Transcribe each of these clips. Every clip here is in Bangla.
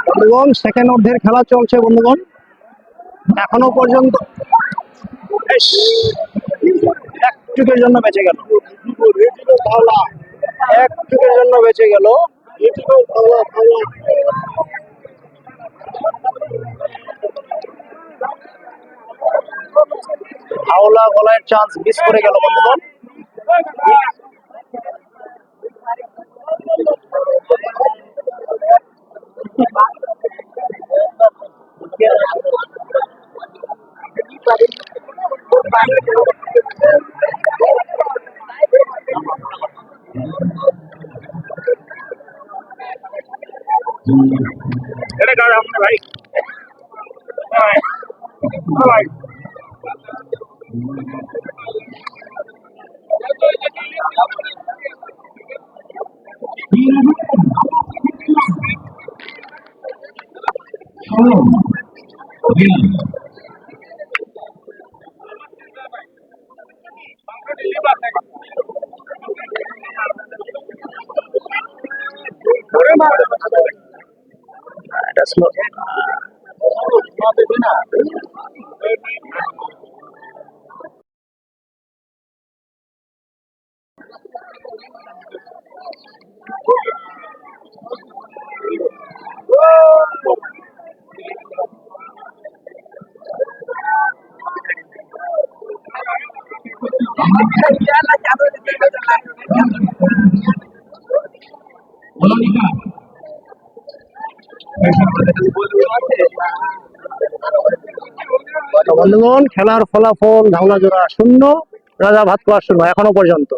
বন্ধুগণ, সেকেন্ড অর্ধের খেলা চলছে বন্ধুগণ, এখনো পর্যন্ত একটুকের জন্য বেঁচে গেল, একটুকের জন্য বেঁচে গেল। হাওলা গলায় চান্স মিস করে গেল বন্ধুগণ। ভাই এটা স্লো। বন্ধুগণ, খেলার ফলাফল ধাওলাজোড়া 0, রাজা ভাতকুয়া 0 এখনো পর্যন্ত।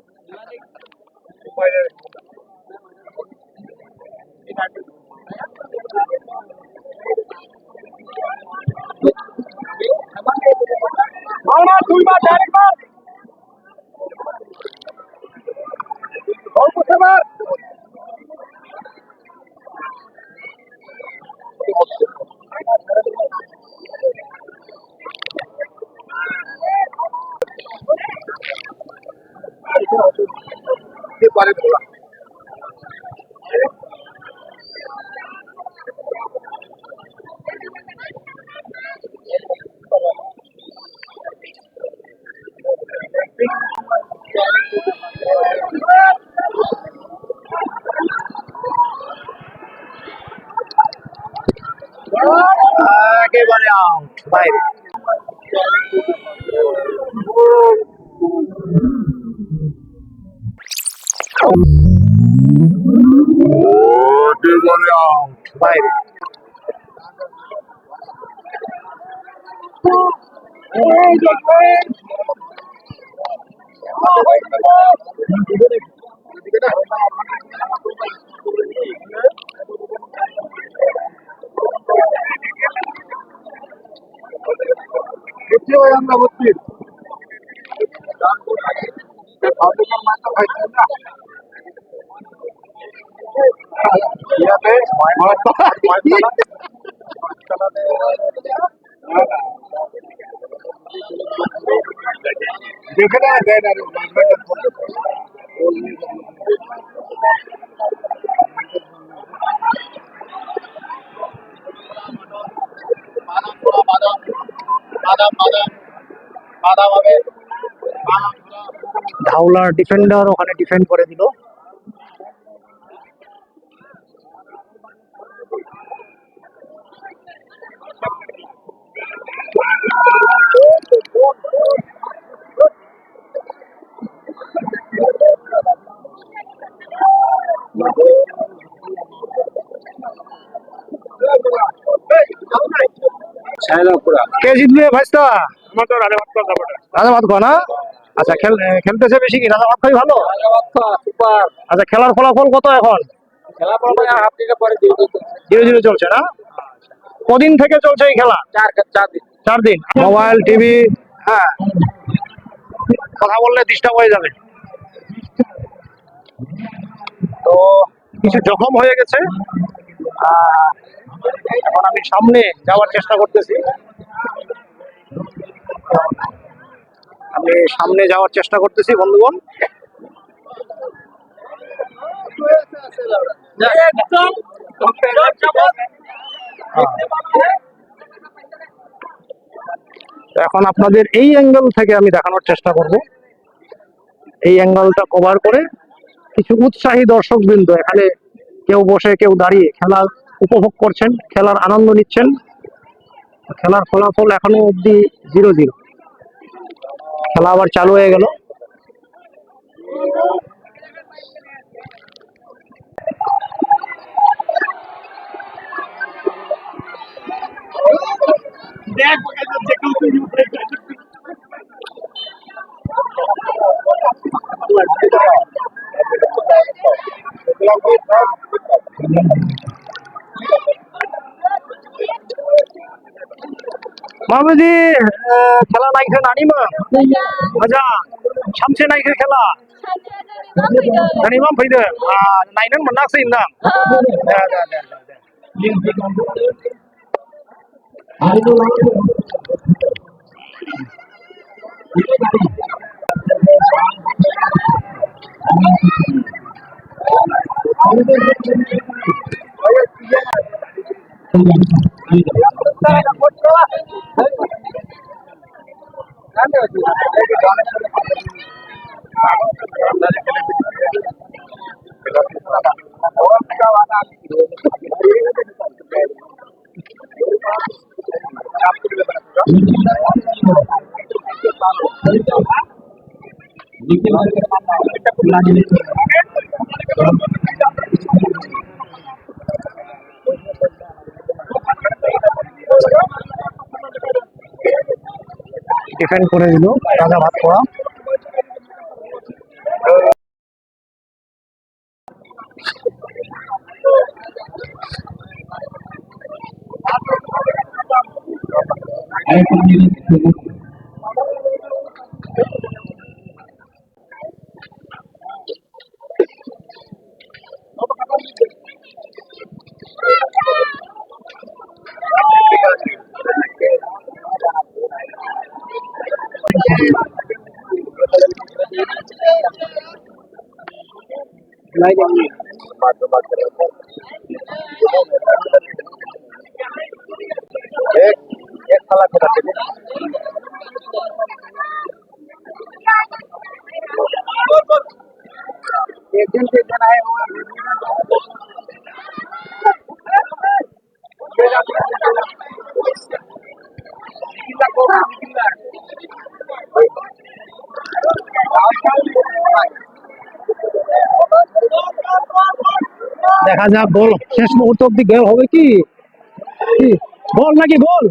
একেবারে আউট, বাইরে। বাইরে। ধাওলার ডিফেন্ডার ওখানে ডিফেন্ড করে দিল। কে জিতবে ভাইস্তা? রাজা ভাতকুয়া না? আচ্ছা, খেলতেছে বেশি কি রাজা ভাতকুয়াই ভালো? আচ্ছা, খেলার ফলাফল কত এখন? 0-0 চলছে না? কদিন থেকে চলছে এই খেলা? 4 দিন। মোবাইল টিভি, হ্যাঁ, কথা বললে ডিস্টার্ব হয়ে যাবে। তো কিছু জখম হয়ে গেছে, এখন আমি সামনে যাওয়ার চেষ্টা করতেছি। বন্ধুগণ। এখন আপনাদের এই অ্যাঙ্গেল থেকে আমি দেখানোর চেষ্টা করব, এই অ্যাঙ্গেলটা কভার করে কিছু উৎসাহী দর্শকবৃন্দ এখানে কেউ বসে কেউ দাঁড়িয়ে খেলার উপভোগ করছেন, খেলার আনন্দ নিচ্ছেন। খেলার ফলাফল এখনো অব্দি 0-0। খেলা আবার চালু হয়ে গেল। मामाजी खेला नायखो नानि मा मोजां सामसे नायखो खेला नानि मा फैदो नायनो मोनाखै होनदां दे दे दे ডিফেন্ড করে দিল রাজা ভাতখোয়া। দেখা যাক গোল শেষ মুহূর্ত অব্দি গোল হবে কি গোল নাকি গোল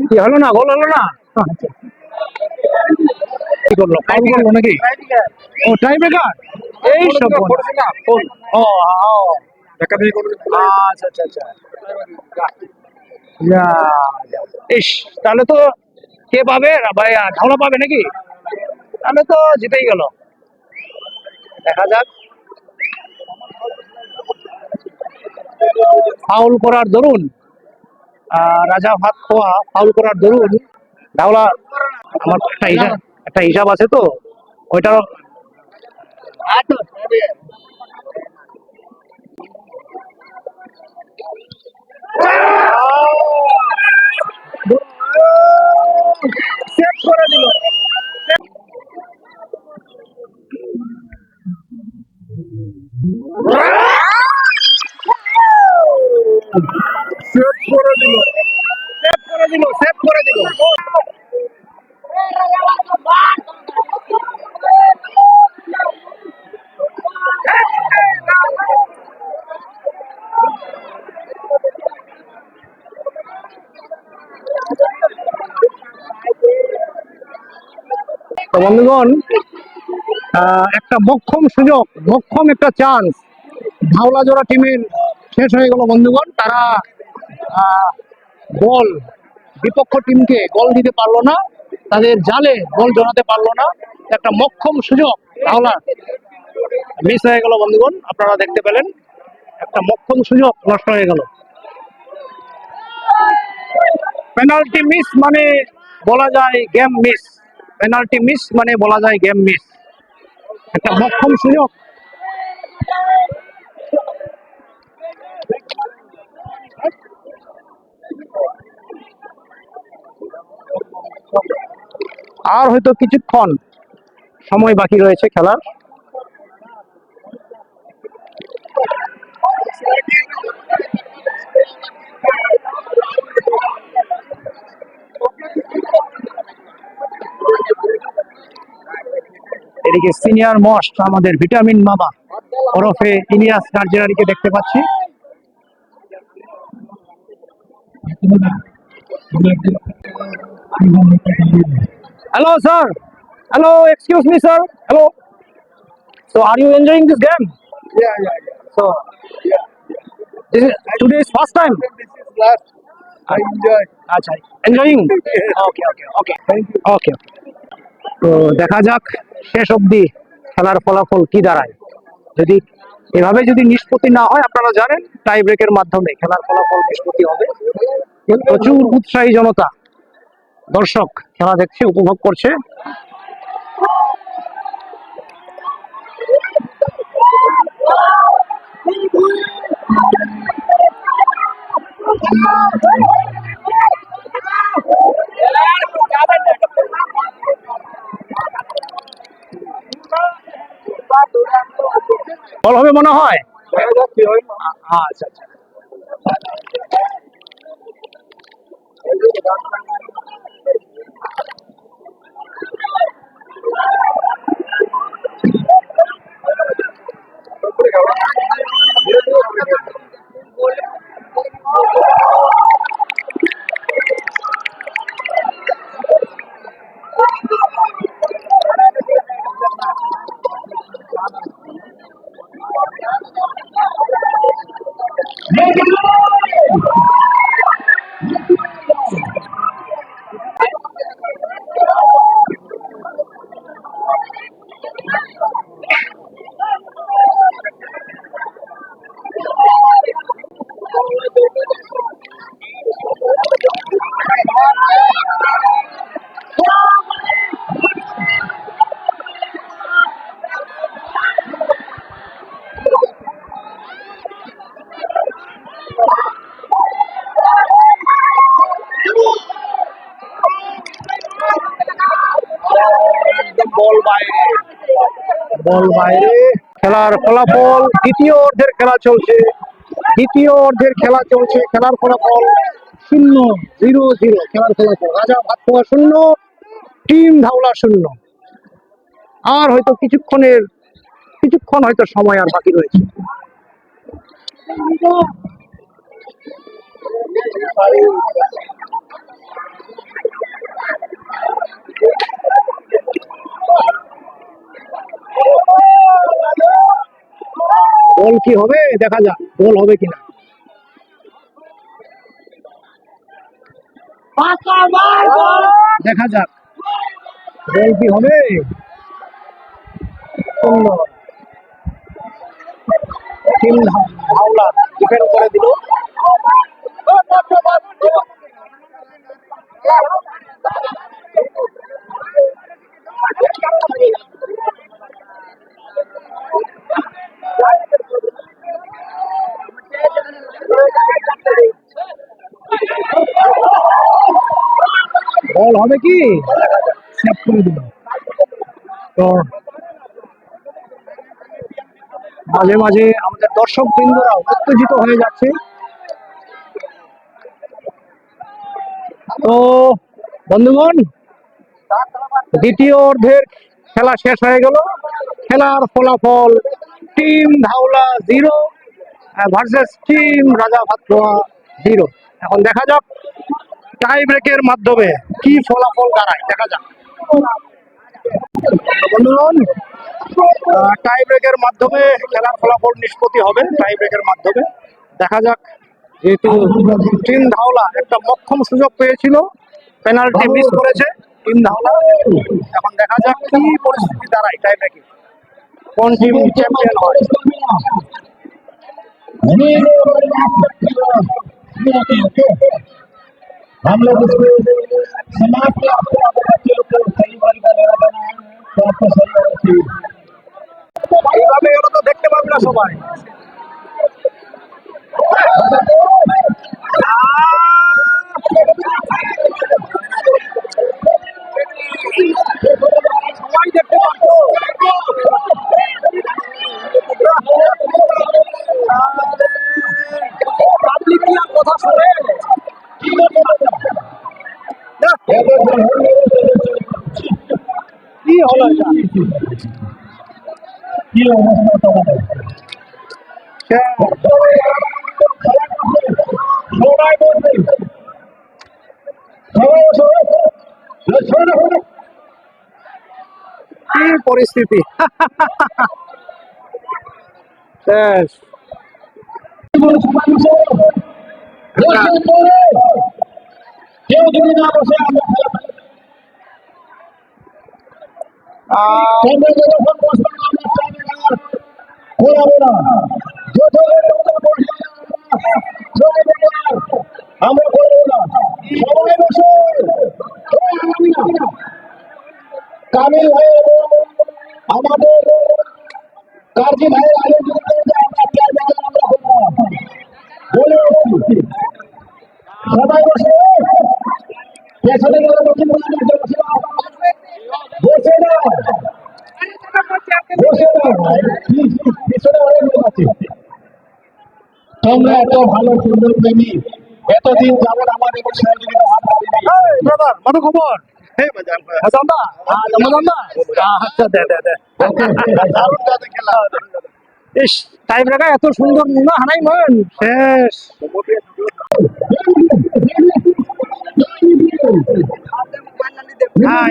কি হলো না, গোল হলো না, কি করলো ফাউল করলো নাকি? ও টাই ব্রেকার এই সব ও আচ্ছা আচ্ছা আচ্ছা ইস, তাহলে তো কে পাবে ভাই? ঢাওলা পাবে নাকি? তাহলে তো জিতেই গেল। দেখা যাক, ফাউল করার দরুন রাজা ভাতখোয়া ফাউল করার দরুন ঢাওলা, আমার একটা হিসাব আছে তো ওইটা সেভ করে দিল। সেভ করে দিল, সেভ করে দিল, সেভ করে দিল। তো বন্ধুগণ, একটা মক্ষম সুযোগ, মক্ষম একটা চান্স ঢাওলা জোড়া টিমের শেষ হয়ে গেল বন্ধুগণ। তারা বল বিপক্ষ টিমকে গোল দিতে পারলো না, তাদের জালে গোল জড়াতে পারলো না। একটা মক্ষম সুযোগ ঢাওলা মিস হয়ে গেল বন্ধুগণ। আপনারা দেখতে পেলেন একটা মক্ষম সুযোগ নষ্ট হয়ে গেল। পেনাল্টি মিস মানে বলা যায় গেম মিস, পেনাল্টি মিস মানে বলা যায় গেম মিস। একটা মক্ষম সুযোগ। আর হয়তো কিছুক্ষণ সময় বাকি রয়েছে খেলার। এদিকে সিনিয়র মোস্ট আমাদের ভিটামিন মামা ওরফে ইলিয়াস কার্জারিকে দেখতে পাচ্ছি। Hello, sir. Hello, excuse me, sir. Hello. So, are you enjoying this game? Yeah. So, Yeah. this is today's first time. This is last. I enjoy. আচ্ছা, enjoying. Okay. Thank you. Okay. তো দেখা যাক শেষ অবধি খেলার ফলাফল কি দাঁড়ায়। যদি এভাবে যদি নিষ্পত্তি না হয়, আপনারা জানেন টাই ব্রেকের মাধ্যমে খেলার ফলাফল নিষ্পত্তি হবে। প্রচুর উৎসাহী জনতা, দর্শক খেলা দেখছে, উপভোগ করছে। বল হবে মনে হয়। আচ্ছা। বল বাইরে। খেলার ফলাফল দ্বিতীয় অর্ধের খেলা চলছে। খেলার ফলাফল 0-0। খেলার ফলাফল রাজা ভাতখোয়া 0, টিম ধাওলা 0। আর হয়তো কিছুক্ষণ হয়তো সময় আর বাকি রয়েছে। বল কি হবে দেখা যাক, বল হবে কিনা। দেখা যাক বল কি হবে। টিম ধাওলা ডিফেন্ড করে দিল। বল হবে কি, সেভ করে দিল। তো মাঝে মাঝে আমাদের দর্শক বৃন্দরা উত্তেজিত হয়ে যাচ্ছে। তো বন্ধুগণ, দ্বিতীয় অর্ধের খেলা শেষ হয়ে গেল। খেলার ফলাফল টিম ধাওলা 0 ভার্সেস টিম রাজা ভাতখোয়া 0। এখন দেখা যাক টাই ব্রেকের মাধ্যমে কি ফলাফল দাঁড়ায়, দেখা যাক। বন্ধুগণ, টাই ব্রেকের মাধ্যমে খেলার ফলাফল নিষ্পত্তি হবে। টাই ব্রেকের মাধ্যমে দেখা যাক। যেহেতু টিম ধাওলা একটা মক্ষম সুযোগ পেয়েছিল, পেনাল্টি মিস করেছে টিম ধাওলা। এখন দেখা যাক কি পরিস্থিতি দাঁড়ায় টাই ব্রেকে, কোন টিম চ্যাম্পিয়ন হয়। हम लोग इसको समाप्त आपको सही बारी का लेना है तो आपको सही होना चाहिए। এইভাবে গেলে তো দেখতে পাবে না সবাই। সবাই দেখতে পারতো। পাবলিক কথা শুনে কি হলো এটা? কি অবস্থা তোমাদের? সবাই বলবে, সবাই বসো। কি পরিস্থিতি! শেষ। কেউ যদি না বসে আমরা খেলা তোমরা যতক্ষণ বসবে না আমরা চাইলে খেলা ঘোরাবো না। যতক্ষণ তোমরা বসবে না আমরা করবো না। সবাই বসে কামিল ভাই এবং আমাদের কাজী ভাইয়ের আয়োজন করে আমরা চাইলে আমরা করবো না বলে এসেছি। সবাই বসে পেছনে গেলে বসে বসে না বসে না পিছনে অনেক লোক আছে। তোমরা এত ভালো সুন্দর প্রেমী, এতদিন যাবত আমাদের সহযোগিতা হাত বাড়িয়ে ব্রাদার মাটু খবর জানবা জানবা আচ্ছা দে দে দে ইস টাইম রাখা এত সুন্দর না হানাই মন শেষ হ্যাঁ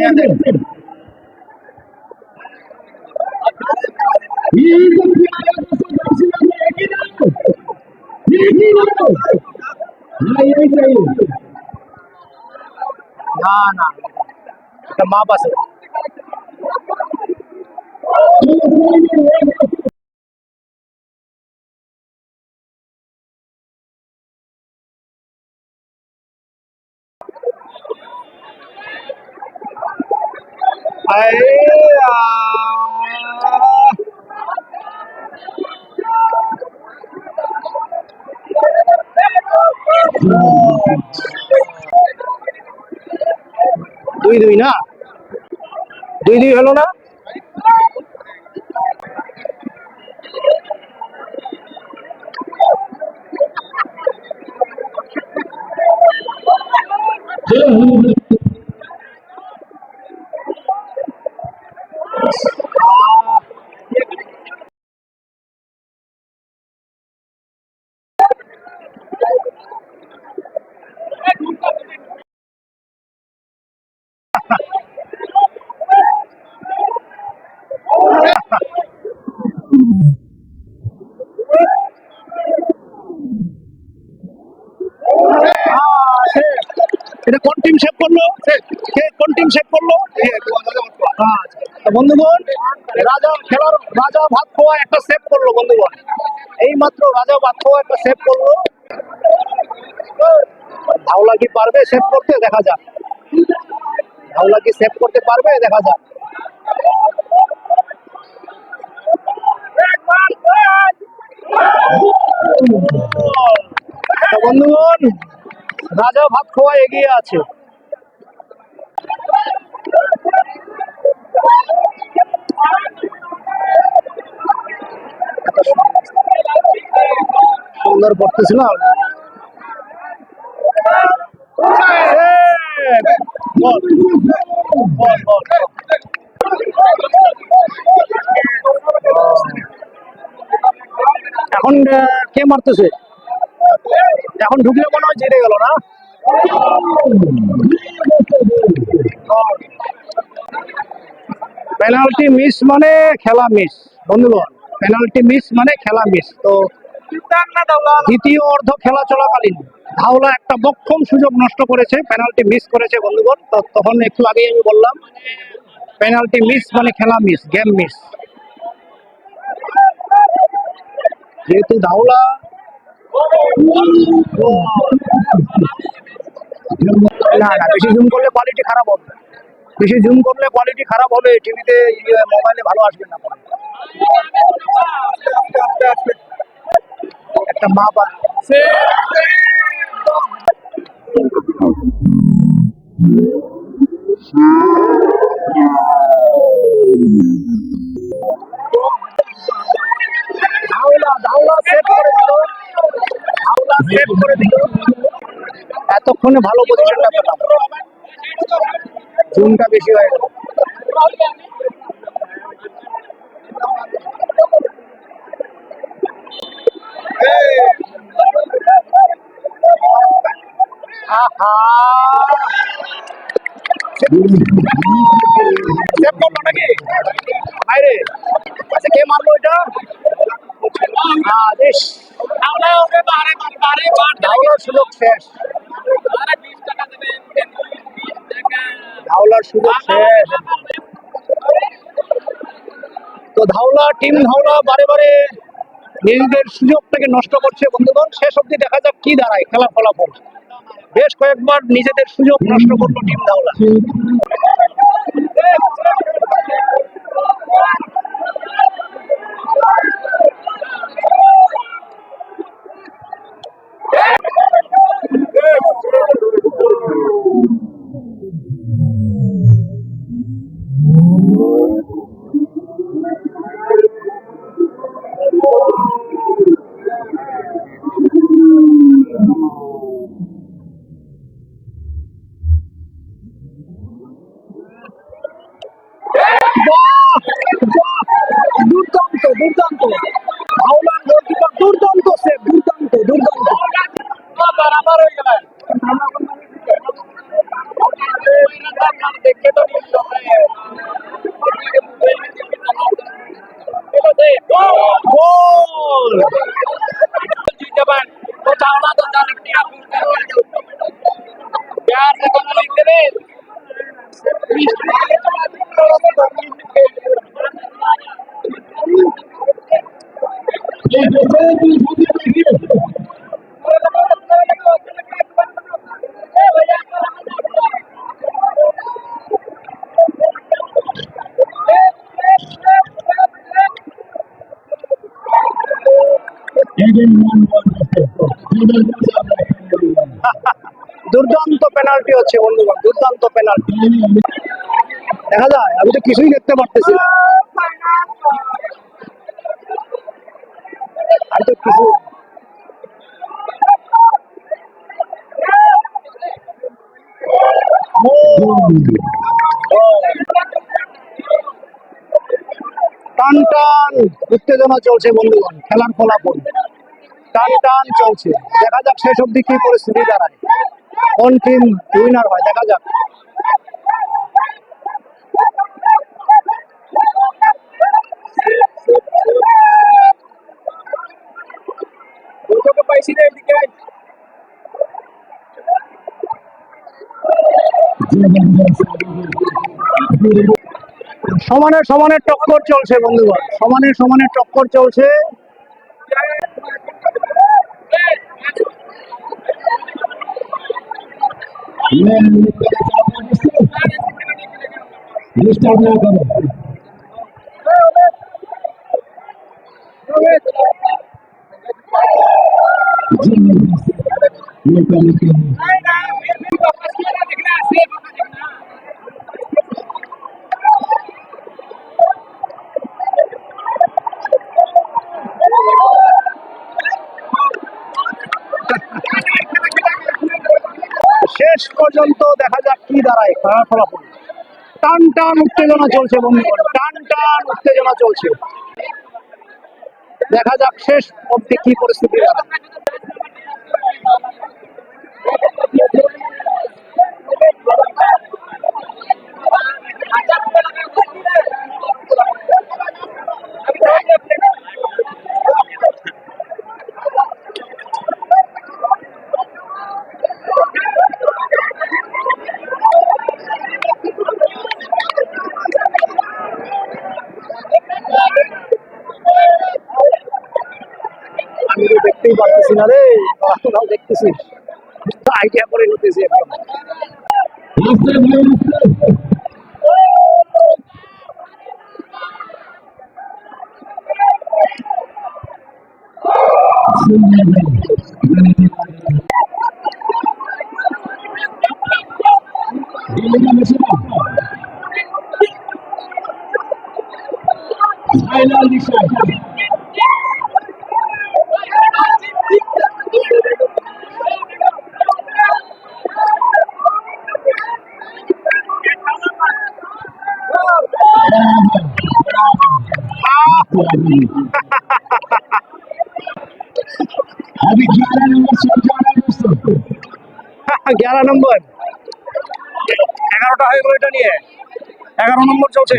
না না এটা মাপ আছে দুই দুই না দুই দুই হলো না এটা কোন টিম সেভ করলো কোন টিম সেভ করলো বন্ধুগণ রাজা ভাত খোয়া একটা সেভ করলো বন্ধুগণ এই মাত্র রাজা ভাত খোয়া একটা সেভ করলো ধাওলা কি পারবে সেভ করতে দেখা যাক ধাওলা কি সেভ করতে পারবে দেখা যাক বন্ধুগণ রাজা ভাত খোয়া এগিয়ে আছে সুন্দর করতেছিল এখন কে মারতেছে এখন ঢুকলে মনে হয় জিতে গেল না পেনাল্টি মিস মানে খেলা মিস বন্ধুগণ পেনাল্টি মিস মানে খেলা মিস তো দ্বিতীয় অর্ধ খেলা চলাকালীন ধাওলা একটা বক্ষম সুযোগ নষ্ট করেছে পেনাল্টি মিস করেছে বন্ধুগণ তো তখন একটু আগেই আমি বললাম পেনাল্টি মিস মানে খেলা মিস গেম মিস যেহেতু ধাওলা না না বেশি জুম করলে কোয়ালিটি খারাপ হবে বেশি জুম করলে কোয়ালিটি খারাপ হবে টিভিতে মোবাইলে ভালো আসবে না একটা মা বা ধাওলা ধাওলা সেট করে দিল, ধাওলা সেট করে দিল। এতক্ষণে ভালো পজিশনটা পেলাম, জুমটা বেশি হয়ে গেল। আহা, সেভ করলো নাকি বাইরে? আচ্ছা, কে মারলো এটা? বেশ, ধাওলার সুযোগ শেষ, ধাওলার সুযোগ শেষ। তো ধাওলা, টিম ধাওলা বারে বারে নিজেদের সুযোগটাকে নষ্ট করছে বন্ধুগণ। শেষ অব্দি দেখা যাক কি দাঁড়ায় খেলার ফলাফল। বেশ কয়েকবার নিজেদের সুযোগ নষ্ট করলো টিম ধাওলা। দুর্দান্ত দুর্দান্ত, ধাওলার গোলকিপার দুর্দান্ত সেভ, দুর্দান্ত দুর্দান্ত। বরাবর হয়ে গেল। দেখে তো গোল। तो चावला तो जाने क्या प्यार से तो लिखते रहे। দুর্দান্ত পেনাল্টি হচ্ছে বন্ধুগণ, দুর্দান্ত পেনাল্টি। দেখা যায়, আমি তো কিছুই দেখতে পারতেছি না, আমি তো কিছু। টান টান উত্তেজনা চলছে বন্ধুগণ, খেলার ফলাফল টান টান চলছে। দেখা যাক শেষ অব্দি কি পরিস্থিতি দাঁড়ায়, কোন টিম উইনার হয় দেখা যাক। সমানে সমানে টক্কর চলছে বন্ধুগণ, সমানে সমানে টক্কর চলছে। শেষ পর্যন্ত দেখা যাক কি দাঁড়ায় খেলার ফলাফল। টান টান উত্তেজনা চলছে বন্ধুগণ, টান টান উত্তেজনা চলছে। দেখা যাক শেষ অবধি কি পরিস্থিতি দাঁড়ায়। আমি তো দেখতেই পারতেছি না রে, তোরাও দেখতেছিস, আইডিয়া করে নিতেছি এখন। Final decision. अभी 11 नंबर से जा रहा है दोस्तों 11 নম্বর 11টা হয়ে গেল এটা নিয়ে 11 নম্বর চলছে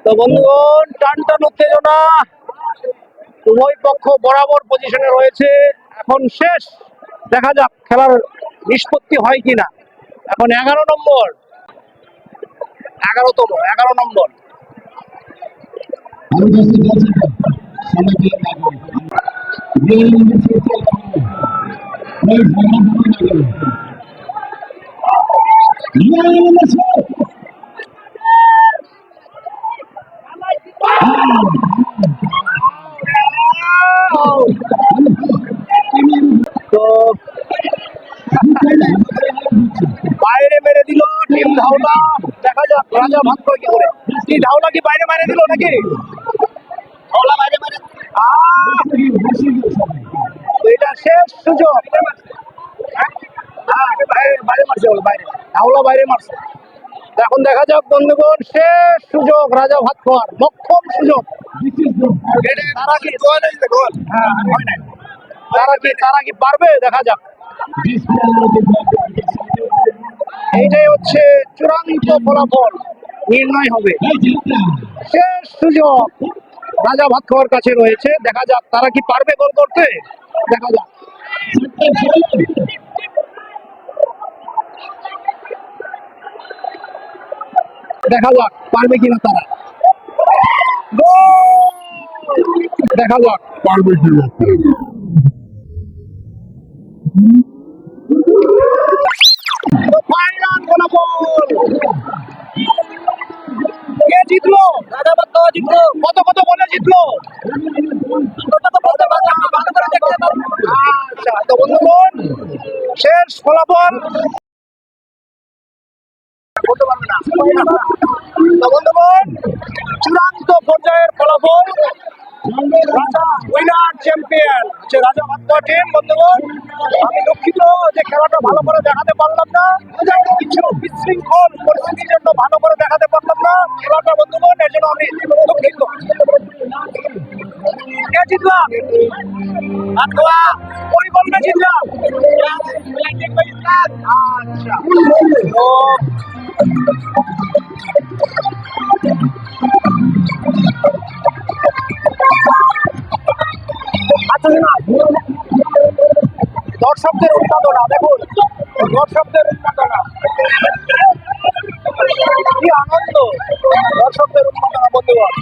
তো বন্ধুগণ টান টান উত্তেজনা উভয় পক্ষ বরাবর পজিশনে রয়েছে এখন শেষ দেখা যাক খেলার নিষ্পত্তি হয় কিনা এখন 11 নম্বর 11 নম্বর अभी दोस्तों 10 सेकंड समय दिया जाएगा ये नंबर से चल रहा है प्लीज बना बना करो ये नंबर से তো বাইরে মেরে দিল টিম ধাওলা দেখা যাক রাজা ভাগ্য কি করে কি ধাওলা কি বাইরে মেরে দিল নাকি ধাওলা বাইরে মেরে তো এটা শেষ সুযোগ হ্যাঁ বাইরে বাইরে মারছে বল বাইরে ধাওলা বাইরে মারছে তো এখন দেখা যাক বন্ধুগণ শেষ সুযোগ রাজা ভাগ্যর মক্ষম সুযোগ তারা কি গোল হ্যাঁ হয় নাই তারা কি পারবে দেখা যাক এইটাই হচ্ছে চূড়ান্ত ফলাফল নির্ণয় হবে শেষ সুযোগ রাজা ভাগ্যর কাছে রয়েছে দেখা যাক তারা কি পারবে গোল করতে দেখা যাক দেখা যাক পারবে কিনা তারা দেখা যাক পারবে কিনা ফাইনাল ফলাফল কে জিতলো রাজা ভাগ্য জিতলো কত বলে জিতলো ওটা তো বলতে পারলাম না ভালো করে দেখতে আচ্ছা তো বন্ধুগণ শেষ ফলাফল বলতে পারবে না তো বন্ধুগণ চূড়ান্ত পর্যায়ের ফলাফল রাজা উইনার চ্যাম্পিয়ন হচ্ছে রাজা ভাগ্য টিম বন্ধুগণ আমি দুঃখিত যে খেলাটা ভালো করে দেখাতে পারলাম না কিছু বিশৃঙ্খল পরিস্থিতির জন্য ভালো করে দেখাতে পারলাম না খেলাটা বন্ধুগণ এর জন্য আমি দুঃখিত কে জিতলাম ওই বলবে জিতলাম আচ্ছা তো আচ্ছা দর্শকদের উন্মাদনা দেখুন দর্শকদের উন্মাদনা কি আনন্দ দর্শকদের উন্মাদনা বন্ধুগণ